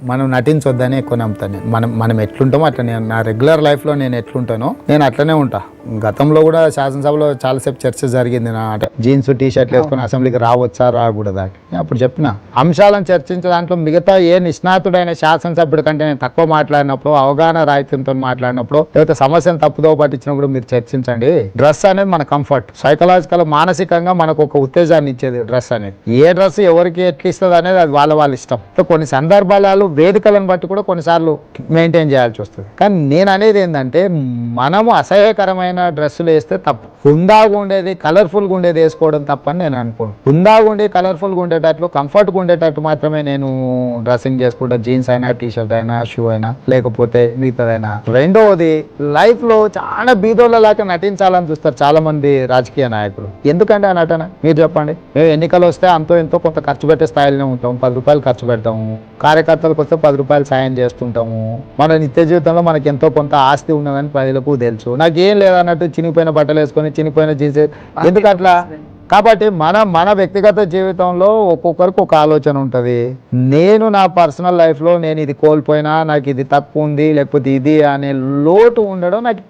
మనం నటించొద్దని ఎక్కువ నమ్ముతాను నేను. మనం ఎట్లుంటామో అట్లా నా రెగ్యులర్ లైఫ్లో నేను ఎట్లుంటానో నేను అట్లనే ఉంటా. గతంలో కూడా శాసనసభలో చాలాసేపు చర్చ జరిగింది నా అంటే జీన్స్ టీ షర్ట్లు వేసుకొని అసెంబ్లీకి రావచ్చా రాకూడదా అని అప్పుడు చెప్పిన అంశాలను చర్చించే దాంట్లో మిగతా ఏ నిష్ణాతుడైన శాసనసభ్యుడి కంటే నేను తక్కువ మాట్లాడినప్పుడు, అవగాహన రాహిత్యంతో మాట్లాడినప్పుడు, లేకపోతే సమస్యను తప్పుదో పట్టించినప్పుడు మీరు చర్చించండి. డ్రెస్ అనేది మన కంఫర్ట్, సైకలాజికల్ మానసికంగా మనకు ఒక ఉత్తేజాన్ని ఇచ్చేది డ్రెస్ అనేది. ఏ డ్రెస్ ఎవరికి ఎట్లా ఇస్తుంది అనేది అది వాళ్ళ ఇష్టం. కొన్ని సందర్భాలు వేదికలను బట్టి కూడా కొన్నిసార్లు మెయింటైన్ చేయాల్సి వస్తుంది. కానీ నేను అనేది ఏంటంటే మనము అసహ్యకరమైన డ్రెస్సులు వేస్తే తప్పు. హుందాగా ఉండేది, కలర్ఫుల్గా ఉండేది వేసుకోవడం తప్పని నేను అనుకోను. హుందాగా ఉండి కలర్ఫుల్గా ఉండేటట్లు, కంఫర్ట్గా ఉండేటట్టు మాత్రమే నేను డ్రెస్సింగ్ చేసుకుంటా. జీన్స్ అయినా, టీ షర్ట్ అయినా, షూ అయినా, లేకపోతే మిగతాదైనా. రెండవది, లైఫ్ లో చాలా బీదోళ్ళలాగా నటించాలని చూస్తారు చాలా మంది రాజకీయ నాయకులు. ఎందుకంటే ఆ నటన మీరు చెప్పండి. మేము ఎన్నికలు వస్తే అంతో ఎంతో కొంత ఖర్చు పెట్టే స్థాయిలోనే ఉంటాం. 10 రూపాయలు ఖర్చు పెడతాము. కార్యకర్తలకు వస్తే 10 రూపాయలు సాయం చేస్తుంటాము. మన నిత్య జీవితంలో మనకి ఎంతో కొంత ఆస్తి ఉన్నదని ప్రజలకు తెలుసు. నాకేం లేదన్నట్టు చినిగిపోయిన బట్టలు వేసుకొని, చినిగిపోయిన జీన్స్ ఎందుకు అట్లా? కాబట్టి మన వ్యక్తిగత జీవితంలో ఒక్కొక్కరికి ఒక ఆలోచన ఉంటుంది. నేను నా పర్సనల్ లైఫ్లో నేను ఇది కోల్పోయినా, నాకు ఇది తక్కువ ఉంది, లేకపోతే ఇది అనే లోటు ఉండడం నాకు